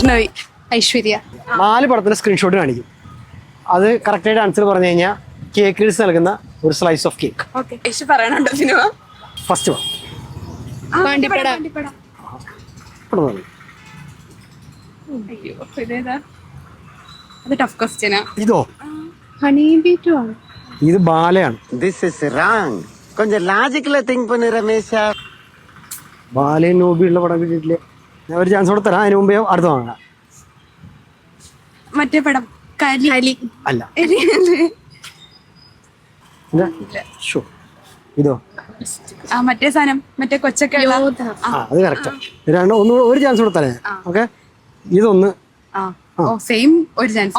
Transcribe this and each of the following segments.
വൈഷ്ണവി, ഐശ്വര്യ. 4 പടത്തിന്റെ സ്ക്രീൻഷോട്ട് കാണിക്കും. അത് കറക്റ്റായിട്ട് ആൻസർ പറഞ്ഞു കഴിഞ്ഞാൽ കേക്കേഴ്സ് നൽകുന്ന ഒരു സ്ലൈസ് ഓഫ് കേക്ക്. പറയാനുണ്ടോ സിനിമ? ഫസ്റ്റ് ഇതോ ഇത് ബാലയാണ്. கொஞ்சம் லாஜிக்கல திங்க் பண்ணு ரமேஷா. ബാലയും നോബിയുള്ള പടം കിട്ടിയിട്ടില്ലേ? ഞാൻ ഒരു ചാൻസ് കൂടെ തരാം, അതിന് മുമ്പേ അടുത്ത വാങ്ങാം. മറ്റേ പടം കലി അല്ല. ഇതോ മറ്റേ സാധനം മറ്റേ കൊച്ചൊക്കെ അത് കറക്റ്റാ. ഒരു ചാൻസ് കൂടെ തരാം. ഓക്കെ, ഇതൊന്ന് സെയിം ഒരു ചാൻസ്.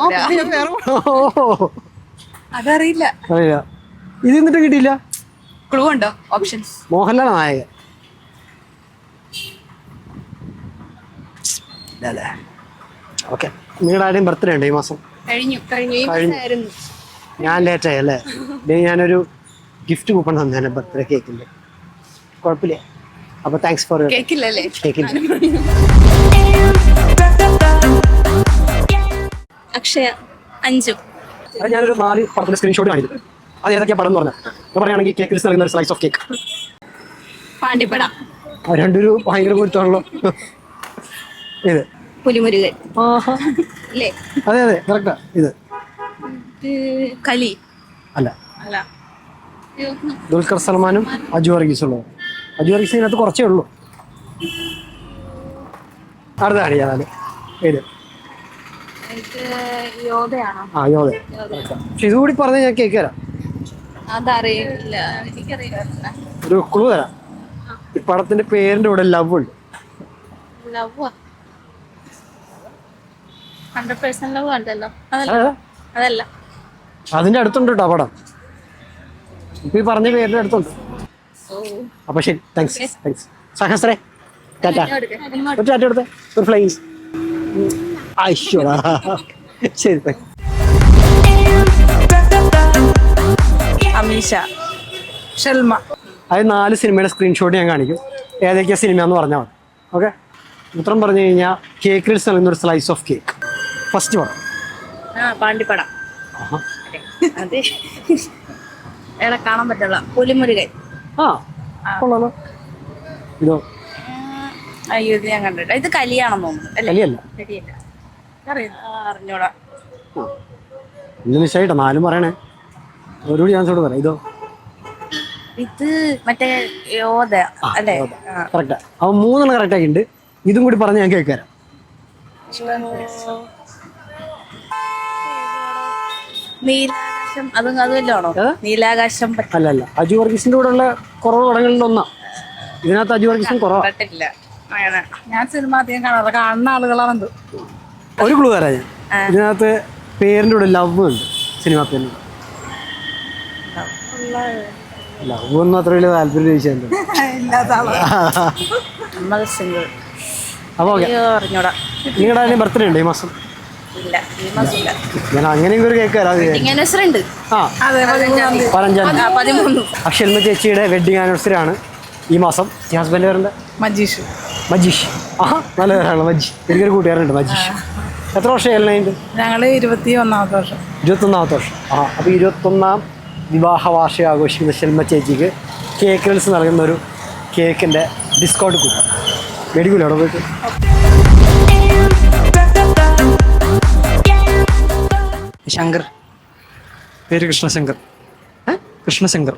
അതറിയില്ല. അറിയില്ല. ഇത് എന്നിട്ട് കിട്ടിയില്ല. ക്ലൂ ഉണ്ടോ? ഓപ്ഷൻസ്. മോഹൻലാൽ നായകൻ. ഓക്കെ, നിങ്ങളുടെ ആരുടെയും ബർത്ത്ഡേ ഉണ്ട് ഈ മാസം? കഴിഞ്ഞു. ഞാൻ ലേറ്റായി അല്ലേ? ഞാനൊരു ഗിഫ്റ്റ് കൂപ്പൺ തന്നെ ബർത്ത്ഡേ കേക്കിന്റെ. കുഴപ്പമില്ല. അപ്പൊ താങ്ക്സ് ഫോർ കേക്കില്ലല്ലേ? കേക്കില്ല. അക്ഷയ, അഞ്ജു. ഞാനൊരു 4 പടത്തിന്റെ സ്ക്രീൻഷോട്ട് കാണിക്കും. അത് ഏതൊക്കെയാ പടം എന്ന് പറഞ്ഞാൽ പറയുകയാണെങ്കിൽ കേക്കിൽ നൽകുന്ന ഒരു സ്ലൈസ് ഓഫ് കേക്ക്. പാണ്ടിപ്പട. രണ്ടൊരു ഭയങ്കര കുറ്റമാണല്ലോ. ഇത് പുലിമുരുകൻ. അതെ അതെ കറക്റ്റാ. ഇത് കലി അല്ല. ദുൽഖർ സൽമാനും അജു വർഗീസും ഉള്ളത്. അജു വർഗീസ് ഇതിനകത്ത് കുറച്ചേ ഉള്ളൂ. അടുത്ത കാണിക്കാതെ ഇത് യോധ. പക്ഷെ ഇതുകൂടി പറഞ്ഞ ഞാൻ കേക്ക് തരാം. ഒരു ക്ലൂ തരാം. ഈ പടത്തിന്റെ പേരിന്റെ കൂടെ ലവ് ഉണ്ട്. അതിന്റെ അടുത്തുണ്ട് കേട്ടോ പടം. ഇപ്പൊ ഈ പറഞ്ഞ പേരിന്റെ അടുത്തുണ്ട്. അപ്പൊ ശരി, താങ്ക്സ്. സഹസ്രേ ടാറ്റ. ഒരു ടാറ്റ എടുത്തേ, ഒരു ഫ്ലൈസ്. ശരി. അമീഷ, ഷൽമ. അത് 4 സിനിമയുടെ സ്ക്രീൻഷോട്ട് ഞാൻ കാണിക്കും. ഏതൊക്കെയാ സിനിമയെന്ന് പറഞ്ഞാൽ മതി. ഓക്കെ, ഉത്തരം പറഞ്ഞു കഴിഞ്ഞാൽ കേക്കിൽ നൽകുന്ന ഒരു സ്ലൈസ് ഓഫ് കേക്ക്. ഫസ്റ്റ് പടം പാണ്ടിപ്പട. കാണാൻ പറ്റുള്ള പുലിമുരുകൻ. കൊള്ളാലോ. ഇതോ അയ്യോ, ഇത് ഞാൻ കണ്ടിട്ട്. ഇത് കലിയാണെന്ന് തോന്നുന്നു. കലിയല്ല. അറിഞ്ഞൂടാ. ഇന്ന് മിസ്സായിട്ടോ 4 പറയണേ. ഒരു ചാൻസോട് പറയാം. ഇതോ ഇത് മറ്റേ യോധ അല്ലേ? കറക്റ്റാ. അവൻ 3 കറക്റ്റ് ആക്കിയിട്ടുണ്ട്. ഇതും കൂടി പറഞ്ഞ് ഞാൻ കേൾക്കാം. നീലാകാശം. അതുമല്ലാണോ? നീലാകാശം അല്ല. അജു വർഗീസിന്റെ കൂടെ ഉള്ള കുറവ് പടങ്ങളിൽ ഒന്നാ. ഇതിനകത്ത് അജു വർഗീസും കുറവാ. ഞാൻ സിനിമ അധികം കാണാറില്ല, കാണുന്ന ആളുകളാണ്. ഒരു ക്ലൂ തരാം ഞാൻ. ഇതിനകത്ത് പേരിന്റെ കൂടെ ലവ് ഉണ്ട്. സിനിമ പേരിന്റെ ലവ് ഒന്നും അത്ര വലിയ താല്പര്യം ചോദിച്ചിട്ടുണ്ട്. അപ്പൊ ഓക്കെ, നിങ്ങളുടെ ബർത്ത്ഡേ ഉണ്ട് ഈ മാസം? ഞാൻ അങ്ങനെയും ഒരു കേക്ക് തരാം. 15 അക്ഷൽമ ചേച്ചിയുടെ വെഡിങ് ആനിവേഴ്സറി ആണ് ഈ മാസം. ഈ ഹസ്ബൻഡ് പേരുണ്ട് മജീഷ്. നല്ല പേരാണ് മജീഷ്. എനിക്കൊരു കൂട്ടുകാരുണ്ട് മജീഷ്. എത്ര വർഷം കഴിഞ്ഞിട്ട്? ഞങ്ങള് 21ാമത്തെ വർഷം. 21ാമത്തെ വർഷം. അപ്പൊ 21ാം വിവാഹ വാർഷികം ആഘോഷിക്കുന്ന ഷെൽമ ചേച്ചിക്ക് കേക്കിൽസ് നൽകുന്ന ഒരു കേക്കിന്റെ ഡിസ്കൗണ്ട് കൂട്ടാം. മേടിക്കൂല അവിടെ പോയിട്ട്? ശങ്കർ. പേര് കൃഷ്ണശങ്കർ. കൃഷ്ണശങ്കർ.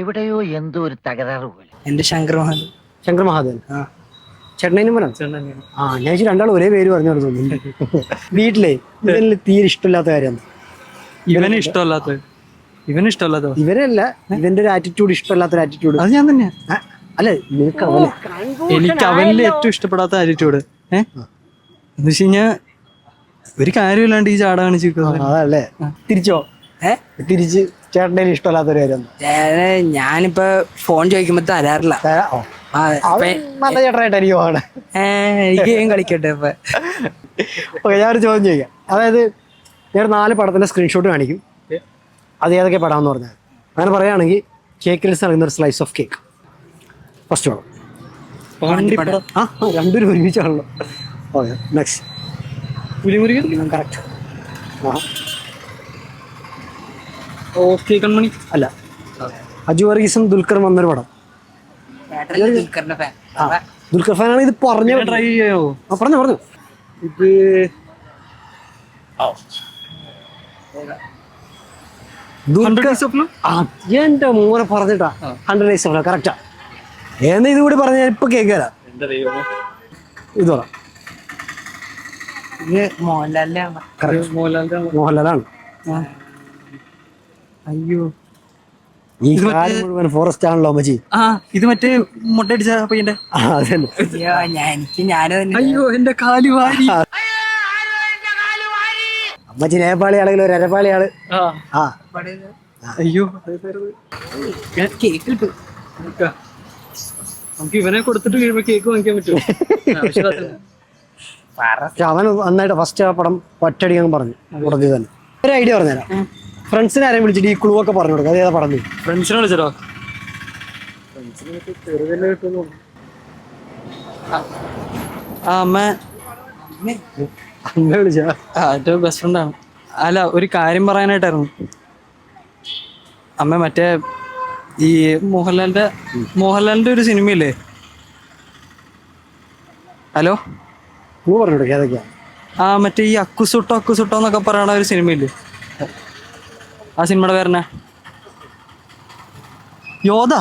എവിടെയോ എന്തോ ഒരു തകരാറ് പോലെ. എന്റെ ശങ്കർ മഹാദേവൻ. ശങ്കർ മഹാദേവൻ. ചെന്നൈനും പോലാണ്. ഞാൻ 2 ഒരേ പേര് പറഞ്ഞു തോന്നുന്നു. വീട്ടിലെ ഇവനിൽ തീരെ ഇഷ്ടമില്ലാത്ത കാര്യം. ഇവന് ഇഷ്ടമല്ലാത്ത ഇവരല്ല, ഇവന്റെ ഒരു ആറ്റിറ്റ്യൂഡ്, ഇഷ്ടമല്ലാത്തൊരു ആറ്റിറ്റ്യൂഡ്. അത് ഞാൻ തന്നെയാ. അല്ല, നിനക്ക് എനിക്ക് അവനിൽ ഏറ്റവും ഇഷ്ടപ്പെടാത്ത ആറ്റിറ്റ്യൂഡ് എന്ന് വെച്ച് കഴിഞ്ഞാൽ ഒരു കാര്യമില്ലാണ്ട് ഈ ചാട കാണിച്ചിരിക്കുന്നത്. അതല്ലേ? തിരിച്ചോ? തിരിച്ച് ചേട്ടൻ്റെ ഇഷ്ടമല്ലാത്തൊരു കാര്യം. ഞാനിപ്പോ ഫോൺ ചോദിക്കുമ്പോ തരാറില്ല. നല്ല ചേട്ടനായിട്ടായിരിക്കും ആണ്. എനിക്ക് ഗെയിം കളിക്കട്ടെ. ഇപ്പൊ ഓക്കെ, ഞാനൊരു ചോദ്യം ചോദിക്കാം. അതായത് ഞാൻ 4 പടത്തിന്റെ സ്ക്രീൻഷോട്ട് കാണിക്കും. അത് ഏതൊക്കെ പടാമെന്ന് പറഞ്ഞാൽ അങ്ങനെ പറയുകയാണെങ്കിൽ കേക്കിൽ നൽകുന്ന ഒരു സ്ലൈസ് ഓഫ് കേക്ക്. ഫസ്റ്റ് പടം. രണ്ടുപേരും ഒരുമിച്ചാണല്ലോ. Okay next. Pulimurugan correct. Okay Kanmani അല്ല, അജു വർഗീസും ദുൽഖറും വന്നൊരു പടം. ദുൽഖർ ഫാനാണ് ഇത് പറഞ്ഞ. ട്രൈ ചെയ്യോ? പറഞ്ഞു. ഇത് എന്റെ മോനെ പറഞ്ഞിട്ടാ 100 Days of Love കറക്റ്റാ. എന്നാ ഇത് കൂടി പറഞ്ഞ ഇപ്പൊ കേൾക്കാല. ഇത് പറ. മോഹൻലാലാണ്. അയ്യോ, ഈ കാര്യം മുഴുവൻ ഫോറസ്റ്റ് ആണല്ലോ അമ്മച്ചി. ഇത് മറ്റേ മുട്ടടിച്ച പയ്യന്റെ. അതന്നെ. അയ്യോ എന്റെ കാലു വാരി. അമ്മച്ചി നേപ്പാളി ആണെങ്കിലും ഒരു അരപ്പാളി ആള്. അയ്യോ നമുക്ക് ഇവനെ കൊടുത്തിട്ട് കഴിയുമ്പോ കേക്ക് വാങ്ങിക്കാൻ പറ്റുമോ? അവൻ നന്നായിട്ട് ഫസ്റ്റ് ആ പടം ഒറ്റയടിക്കാൻ പറഞ്ഞു തുടങ്ങി തന്നെ. ഒരു ഐഡിയ പറഞ്ഞുതരാം. ഫ്രണ്ട്സിനെ ആരെയും വിളിച്ചിട്ട് ഈ ക്ലൂ ഒക്കെ പറഞ്ഞു കൊടുക്കുക. അതേതാ പറഞ്ഞു? ഫ്രണ്ട്സിനെ വിളിച്ചോ? അമ്മ വിളിച്ചാ ഏറ്റവും ബെസ്റ്റ് ഫ്രണ്ടാണ്. അല്ല, ഒരു കാര്യം പറയാനായിട്ടായിരുന്നു. അമ്മ മറ്റേ ഈ മോഹൻലാലിന്റെ ഒരു സിനിമയില്ലേ? ഹലോ, ക്ലൂ പറഞ്ഞു കൊടുക്കുക ഏതൊക്കെയാ? മറ്റേ ഈ അക്കുസുട്ടോ എന്നൊക്കെ പറയണ ഒരു സിനിമയില്ലേ? ആ സിനിമയുടെ പേരെന്നാ? യോധ.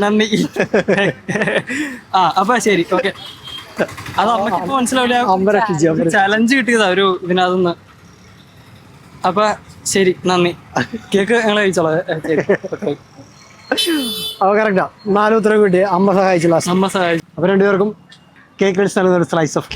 നന്ദി. അപ്പൊ ശരി, ഓക്കെ. അത് അമ്മക്ക് മനസ്സിലാവില്ല. ചലഞ്ച് കിട്ടിയതാ ഒരു ഇതിനകത്തുനിന്ന്. അപ്പൊ ശരി, നന്ദി. കേക്ക് ഞങ്ങൾ കഴിച്ചോളാം. അപ്പൊ കറക്റ്റാ. 4 ഉത്തരം കിട്ടിയ അമ്മ സഹായിച്ചു. അമ്മ സഹായിച്ചു. അപ്പൊ 2 പേർക്കും കേക്ക് കഴിച്ച് നൽകുന്ന ഒരു സ്ലൈസ് ഓഫ്